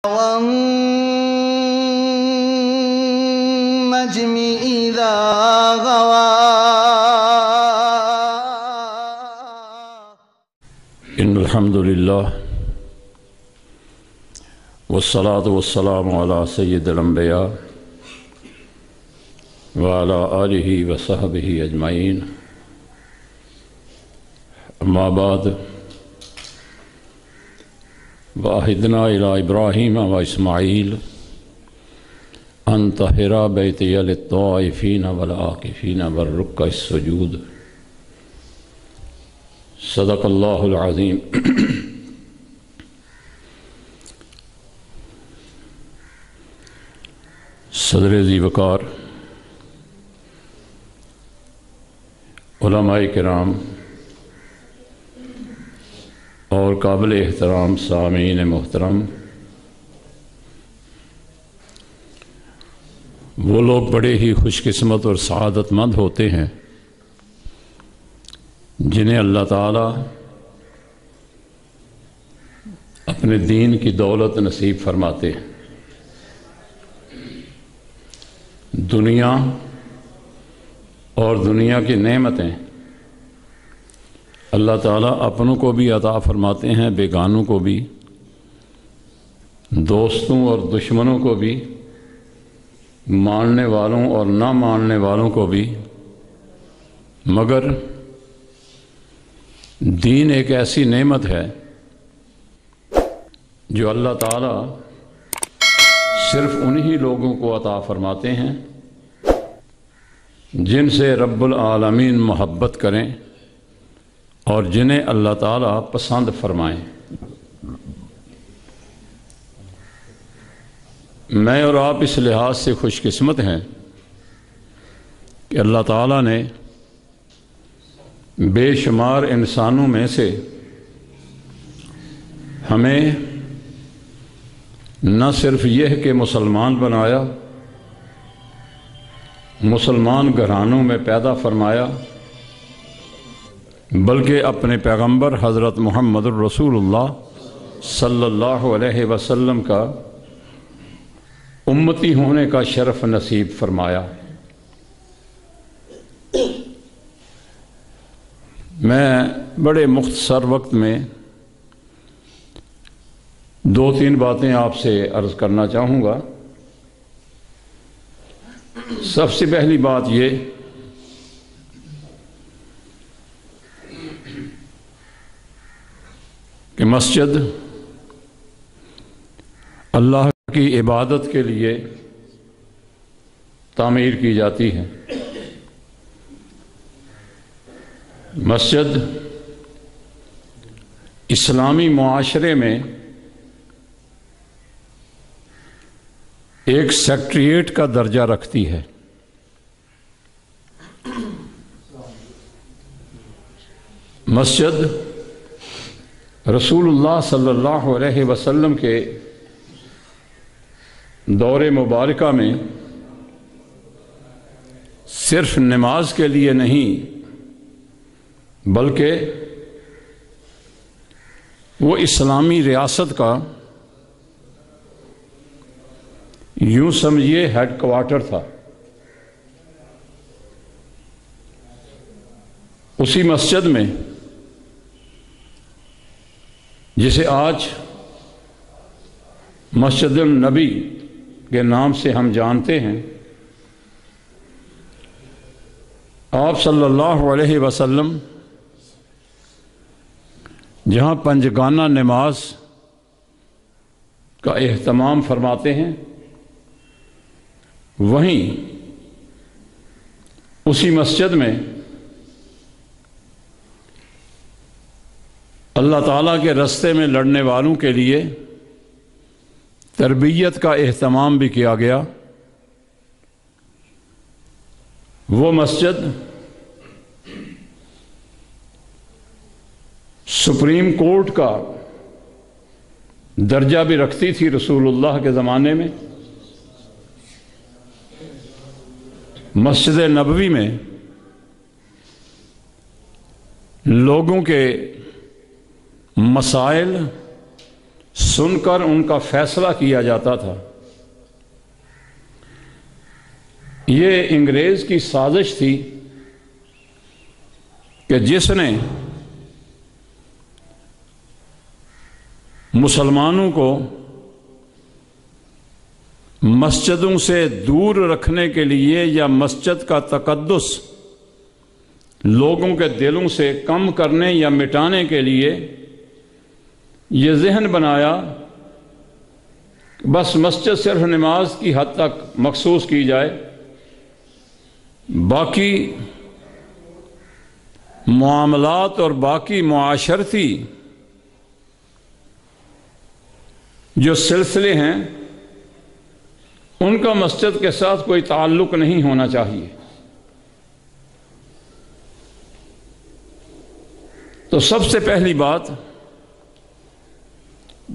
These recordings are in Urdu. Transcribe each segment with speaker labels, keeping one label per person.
Speaker 1: والنجم إذا غوى
Speaker 2: إن الحمد لله والصلاة والسلام على سيد الأنبياء وعلى آله وصحبه أجمعين أما بعد وعهدنا إلى إبراهيم وإسماعيل أن طهرا بيتي للطائفين والعاكفين والركع السجود صدق الله العظيم. صدر ذی وقار علماء کرام اور قابل احترام سامعین محترم، وہ لوگ بڑے ہی خوش قسمت اور سعادت مند ہوتے ہیں جنہیں اللہ تعالیٰ اپنے دین کی دولت نصیب فرماتے ہیں۔ دنیا اور دنیا کی نعمتیں اللہ تعالیٰ اپنوں کو بھی عطا فرماتے ہیں، بیگانوں کو بھی، دوستوں اور دشمنوں کو بھی، ماننے والوں اور نہ ماننے والوں کو بھی، مگر دین ایک ایسی نعمت ہے جو اللہ تعالیٰ صرف انہی لوگوں کو عطا فرماتے ہیں جن سے رب العالمین محبت کریں اور جنہیں اللہ تعالیٰ پسند فرمائیں۔ میں اور آپ اس لحاظ سے خوش قسمت ہیں کہ اللہ تعالیٰ نے بے شمار انسانوں میں سے ہمیں نہ صرف یہ کہ مسلمان بنایا، مسلمان گھرانوں میں پیدا فرمایا، بلکہ اپنے پیغمبر حضرت محمد الرسول اللہ صلی اللہ علیہ وسلم کا امتی ہونے کا شرف نصیب فرمایا۔ میں بڑے مختصر وقت میں دو تین باتیں آپ سے عرض کرنا چاہوں گا۔ سب سے پہلی بات یہ کہ مسجد اللہ کی عبادت کے لیے تعمیر کی جاتی ہے۔ مسجد اسلامی معاشرے میں ایک سیکریٹریٹ کا درجہ رکھتی ہے۔ مسجد رسول اللہ صلی اللہ علیہ وسلم کے دور مبارکہ میں صرف نماز کے لیے نہیں بلکہ وہ اسلامی ریاست کا یوں سمجھیے ہیڈ کوارٹر تھا۔ اسی مسجد میں جسے آج مسجد النبی کے نام سے ہم جانتے ہیں، آپ صلی اللہ علیہ وسلم جہاں پنجگانہ نماز کا اہتمام فرماتے ہیں، وہیں اسی مسجد میں اللہ تعالیٰ کے راستے میں لڑنے والوں کے لیے تربیت کا اہتمام بھی کیا گیا۔ وہ مسجد سپریم کورٹ کا درجہ بھی رکھتی تھی رسول اللہ کے زمانے میں۔ مسجد نبوی میں لوگوں کے مسائل سن کر ان کا فیصلہ کیا جاتا تھا۔ یہ انگریز کی سازش تھی کہ جس نے مسلمانوں کو مسجدوں سے دور رکھنے کے لیے یا مسجد کا تقدس لوگوں کے دلوں سے کم کرنے یا مٹانے کے لیے یہ ذہن بنایا بس مسجد صرف نماز کی حد تک مخصوص کی جائے، باقی معاملات اور باقی معاشرتی جو سلسلے ہیں ان کا مسجد کے ساتھ کوئی تعلق نہیں ہونا چاہیے۔ تو سب سے پہلی بات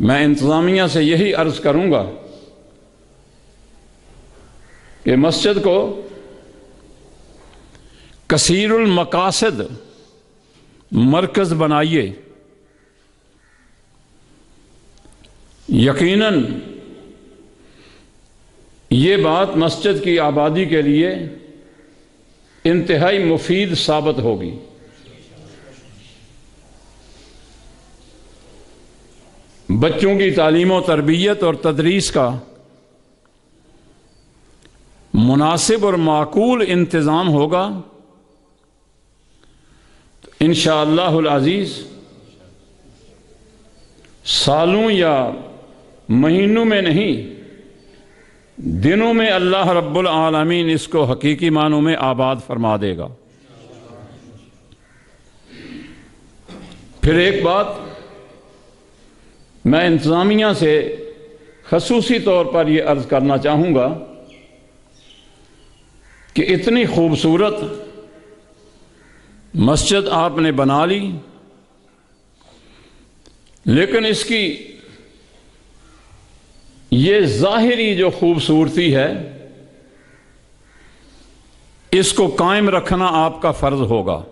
Speaker 2: میں انتظامیہ سے یہی عرض کروں گا کہ مسجد کو کثیر المقاصد مرکز بنائیے۔ یقیناً یہ بات مسجد کی آبادی کے لیے انتہائی مفید ثابت ہوگی۔ بچوں کی تعلیم و تربیت اور تدریس کا مناسب اور معقول انتظام ہوگا تو انشاءاللہ العزیز سالوں یا مہینوں میں نہیں، دنوں میں اللہ رب العالمین اس کو حقیقی معنوں میں آباد فرما دے گا۔ پھر ایک بات میں انتظامیہ سے خصوصی طور پر یہ عرض کرنا چاہوں گا کہ اتنی خوبصورت مسجد آپ نے بنا لی، لیکن اس کی یہ ظاہری جو خوبصورتی ہے اس کو قائم رکھنا آپ کا فرض ہوگا۔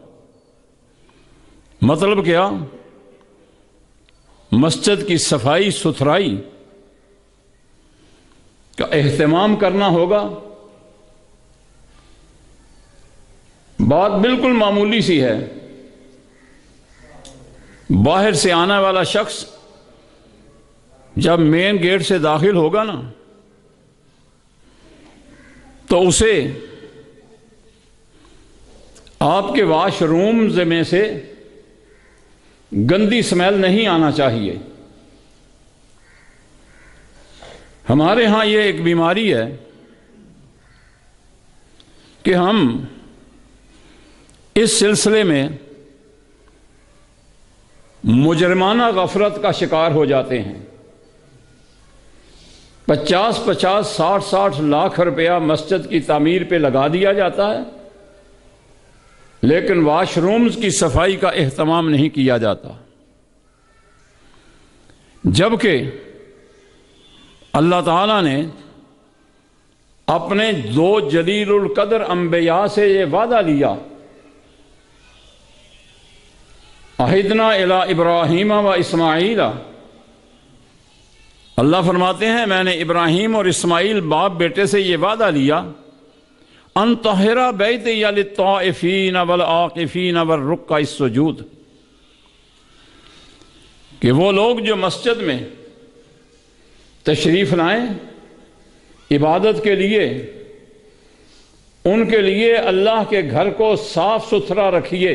Speaker 2: مطلب کیا؟ مسجد کی صفائی ستھرائی کا اہتمام کرنا ہوگا۔ بات بالکل معمولی سی ہے، باہر سے آنے والا شخص جب مین گیٹ سے داخل ہوگا نا تو اسے آپ کے واش رومز میں سے گندی سمیل نہیں آنا چاہیے۔ ہمارے ہاں یہ ایک بیماری ہے کہ ہم اس سلسلے میں مجرمانہ غفلت کا شکار ہو جاتے ہیں۔ 50 60 لاکھ روپیہ مسجد کی تعمیر پہ لگا دیا جاتا ہے، لیکن واش رومز کی صفائی کا اہتمام نہیں کیا جاتا، جبکہ اللہ تعالیٰ نے اپنے 2 جلیل القدر انبیاء سے یہ وعدہ لیا، عہدنا الی ابراہیم و اسماعیل۔ اللہ فرماتے ہیں میں نے ابراہیم اور اسماعیل باپ بیٹے سے یہ وعدہ لیا، ان طہر بیتی للطائفین والعاکفین والرکع السجود، کہ وہ لوگ جو مسجد میں تشریف لائیں عبادت کے لیے، ان کے لیے اللہ کے گھر کو صاف ستھرا رکھیے۔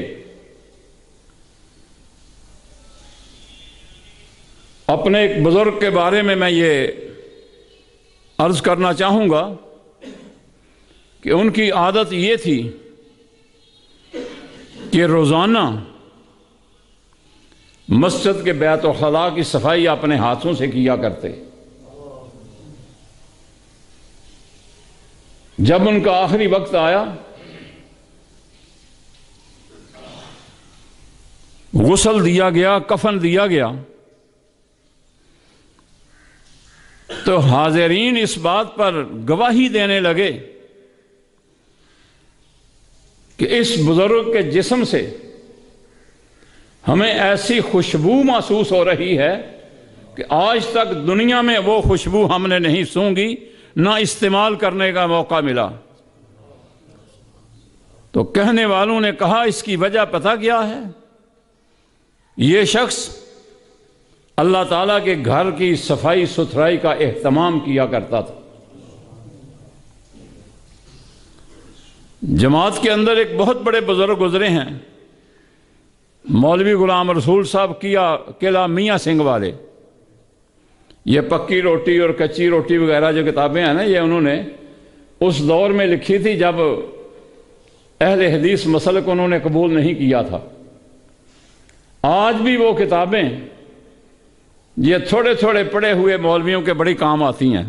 Speaker 2: اپنے ایک بزرگ کے بارے میں یہ عرض کرنا چاہوں گا کہ ان کی عادت یہ تھی کہ روزانہ مسجد کے بیت الخلاء کی صفائی اپنے ہاتھوں سے کیا کرتے۔ جب ان کا آخری وقت آیا، غسل دیا گیا، کفن دیا گیا، تو حاضرین اس بات پر گواہی دینے لگے کہ اس بزرگ کے جسم سے ہمیں ایسی خوشبو محسوس ہو رہی ہے کہ آج تک دنیا میں وہ خوشبو ہم نے نہیں سونگھی، نہ استعمال کرنے کا موقع ملا۔ تو کہنے والوں نے کہا اس کی وجہ پتہ کیا ہے؟ یہ شخص اللہ تعالیٰ کے گھر کی صفائی ستھرائی کا اہتمام کیا کرتا تھا۔ جماعت کے اندر ایک بہت بڑے بزرگ گزرے ہیں، مولوی غلام رسول صاحب قلعہ میاں سنگھ والے۔ یہ پکی روٹی اور کچی روٹی وغیرہ جو کتابیں ہیں نا، یہ انہوں نے اس دور میں لکھی تھی جب اہل حدیث مسلک انہوں نے قبول نہیں کیا تھا۔ آج بھی وہ کتابیں یہ تھوڑے تھوڑے پڑھے ہوئے مولویوں کے بڑی کام آتی ہیں۔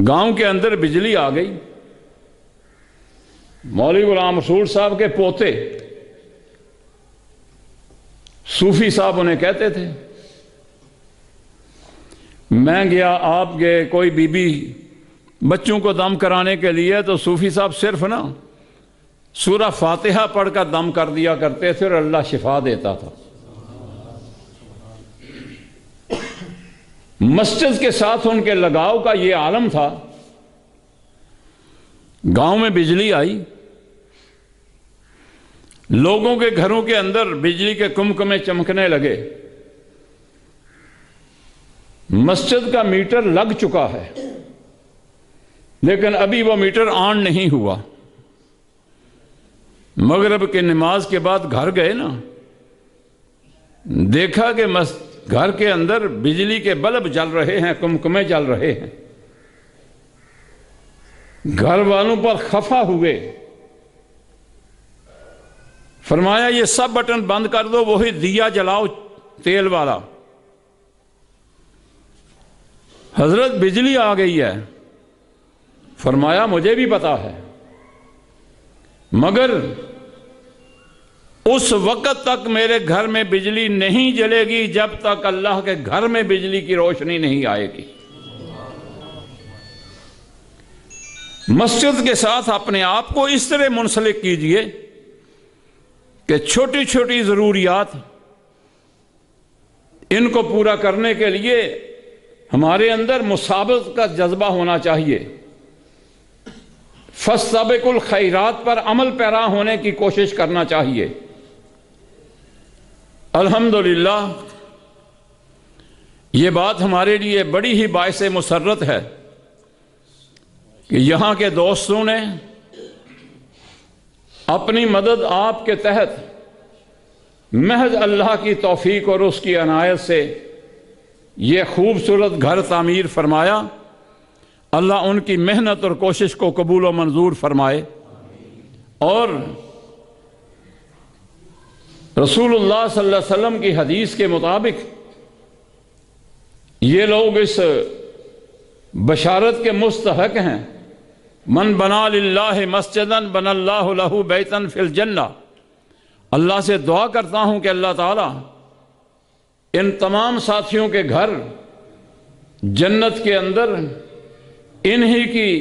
Speaker 2: گاؤں کے اندر بجلی آ گئی، مولوی غلام رسول صاحب کے پوتے صوفی صاحب انہیں کہتے تھے، میں گیا آپ کے کوئی بی بی بچوں کو دم کرانے کے لیے، تو صوفی صاحب صرف نا سورہ فاتحہ پڑھ کر دم کر دیا کرتے تھے اور اللہ شفا دیتا تھا۔ مسجد کے ساتھ ان کے لگاؤ کا یہ عالم تھا۔ گاؤں میں بجلی آئی، لوگوں کے گھروں کے اندر بجلی کے کمکمے چمکنے لگے، مسجد کا میٹر لگ چکا ہے لیکن ابھی وہ میٹر آن نہیں ہوا۔ مغرب کی نماز کے بعد گھر گئے نا، دیکھا کہ گھر کے اندر بجلی کے بلب جل رہے ہیں، کمکمے جل رہے ہیں۔ گھر والوں پر خفا ہوئے، فرمایا یہ سب بٹن بند کر دو، وہی دیا جلاؤ تیل والا۔ حضرت بجلی آ گئی ہے۔ فرمایا مجھے بھی پتا ہے، مگر اس وقت تک میرے گھر میں بجلی نہیں جلے گی جب تک اللہ کے گھر میں بجلی کی روشنی نہیں آئے گی۔ مسجد کے ساتھ اپنے آپ کو اس طرح منسلک کیجئے کہ چھوٹی چھوٹی ضروریات ان کو پورا کرنے کے لیے ہمارے اندر مسابقت کا جذبہ ہونا چاہیے۔ فاستبقوا الخیرات پر عمل پیرا ہونے کی کوشش کرنا چاہیے۔ الحمدللہ یہ بات ہمارے لیے بڑی ہی باعث مسرت ہے کہ یہاں کے دوستوں نے اپنی مدد آپ کے تحت محض اللہ کی توفیق اور اس کی عنایت سے یہ خوبصورت گھر تعمیر فرمایا۔ اللہ ان کی محنت اور کوشش کو قبول و منظور فرمائے، اور رسول اللہ صلی اللہ علیہ وسلم کی حدیث کے مطابق یہ لوگ اس بشارت کے مستحق ہیں، من بنا للہ مسجدا بنا اللہ لہ بیتا فی الجنہ۔ اللہ سے دعا کرتا ہوں کہ اللہ تعالی ان تمام ساتھیوں کے گھر جنت کے اندر انہی کی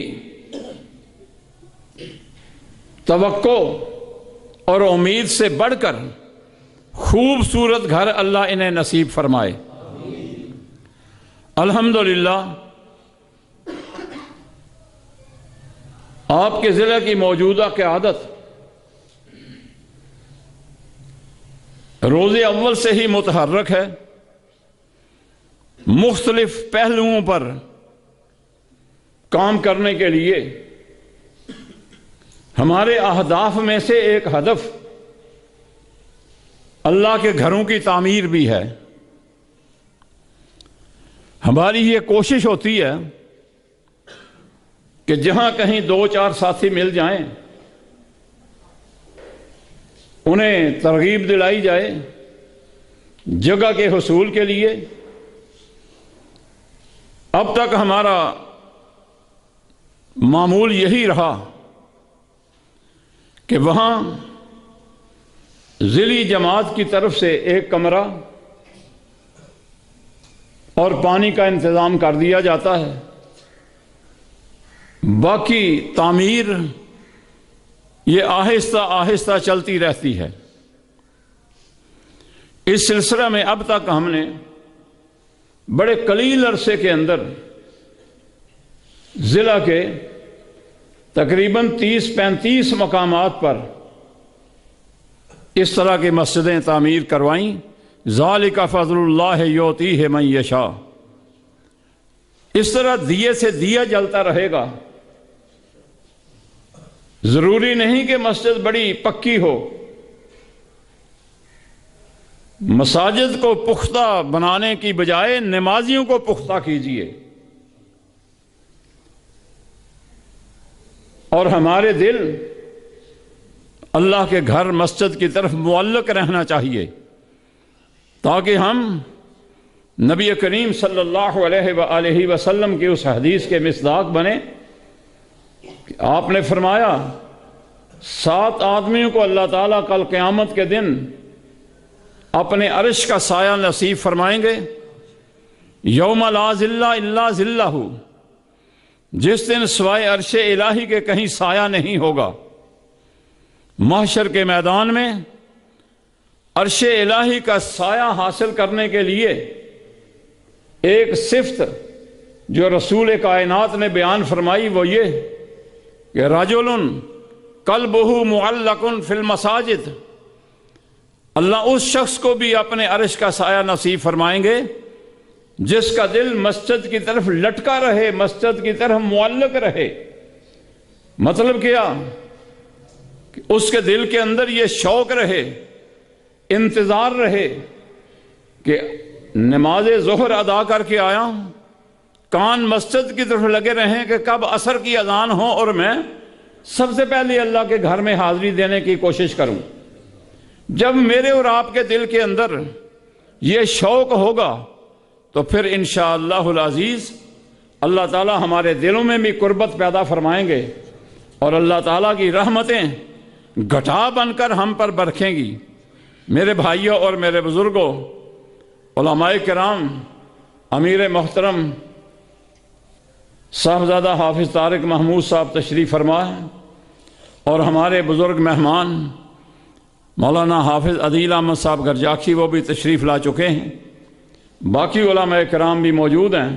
Speaker 2: توقع اور امید سے بڑھ کر خوبصورت گھر اللہ انہیں نصیب فرمائے۔ الحمدللہ آپ کے ضلع کی موجودہ قیادت روز اول سے ہی متحرک ہے، مختلف پہلوؤں پر کام کرنے کے لیے۔ ہمارے اہداف میں سے ایک ہدف اللہ کے گھروں کی تعمیر بھی ہے۔ ہماری یہ کوشش ہوتی ہے کہ جہاں کہیں دو چار ساتھی مل جائیں انہیں ترغیب دلائی جائے جگہ کے حصول کے لیے۔ اب تک ہمارا معمول یہی رہا کہ وہاں ضلعی جماعت کی طرف سے ایک کمرہ اور پانی کا انتظام کر دیا جاتا ہے، باقی تعمیر یہ آہستہ آہستہ چلتی رہتی ہے۔ اس سلسلہ میں اب تک ہم نے بڑے قلیل عرصے کے اندر ضلع کے تقریباً 30-35 مقامات پر اس طرح کی مسجدیں تعمیر کروائیں۔ ذالک فضل اللہ یؤتیہ من یشاء۔ اس طرح دیے سے دیا جلتا رہے گا۔ ضروری نہیں کہ مسجد بڑی پکی ہو، مساجد کو پختہ بنانے کی بجائے نمازیوں کو پختہ کیجیے، اور ہمارے دل اللہ کے گھر مسجد کی طرف معلق رہنا چاہیے، تاکہ ہم نبی کریم صلی اللہ علیہ وآلہ وسلم کی اس حدیث کے مصداق بنے کہ آپ نے فرمایا 7 آدمیوں کو اللہ تعالیٰ کل قیامت کے دن اپنے عرش کا سایہ نصیب فرمائیں گے۔ یوم لا ظل الا ظلہ، جس دن سوائے عرش الہی کے کہیں سایہ نہیں ہوگا۔ محشر کے میدان میں عرش الہی کا سایہ حاصل کرنے کے لیے ایک صفت جو رسول کائنات نے بیان فرمائی وہ یہ کہ رجل قلبہ معلق فی المساجد، اللہ اس شخص کو بھی اپنے عرش کا سایہ نصیب فرمائیں گے جس کا دل مسجد کی طرف لٹکا رہے، مسجد کی طرف معلق رہے۔ مطلب کیا کہ اس کے دل کے اندر یہ شوق رہے، انتظار رہے کہ نماز ظہر ادا کر کے آیا ہوں، کان مسجد کی طرف لگے رہیں کہ کب عصر کی اذان ہو اور میں سب سے پہلے اللہ کے گھر میں حاضری دینے کی کوشش کروں۔ جب میرے اور آپ کے دل کے اندر یہ شوق ہوگا تو پھر انشاءاللہ العزیز اللہ تعالیٰ ہمارے دلوں میں بھی قربت پیدا فرمائیں گے، اور اللہ تعالیٰ کی رحمتیں گھٹا بن کر ہم پر برکھیں گی۔ میرے بھائیوں اور میرے بزرگوں، علماء کرام، امیر محترم صاحبزادہ حافظ طارق محمود صاحب تشریف فرما ہے، اور ہمارے بزرگ مہمان مولانا حافظ عدیل احمد صاحب گرجاکھی وہ بھی تشریف لا چکے ہیں، باقی علماء کرام بھی موجود ہیں۔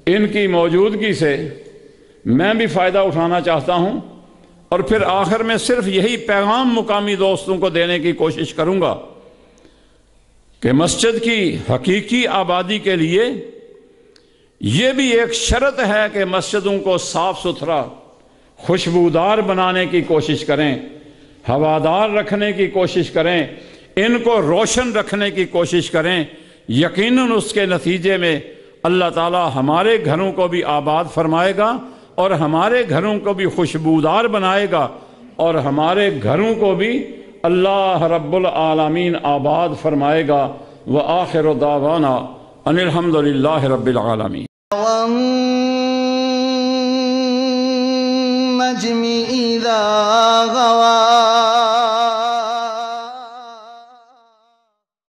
Speaker 2: ان کی موجودگی سے میں بھی فائدہ اٹھانا چاہتا ہوں، اور پھر آخر میں صرف یہی پیغام مقامی دوستوں کو دینے کی کوشش کروں گا کہ مسجد کی حقیقی آبادی کے لیے یہ بھی ایک شرط ہے کہ مسجدوں کو صاف ستھرا خوشبودار بنانے کی کوشش کریں، ہوادار رکھنے کی کوشش کریں، ان کو روشن رکھنے کی کوشش کریں۔ یقیناً اس کے نتیجے میں اللہ تعالی ہمارے گھروں کو بھی آباد فرمائے گا، اور ہمارے گھروں کو بھی خوشبودار بنائے گا، اور ہمارے گھروں کو بھی اللہ رب العالمین آباد فرمائے گا۔ وآخر دعوانا ان الحمد للہ رب العالمین۔
Speaker 1: والنجم إذا غوى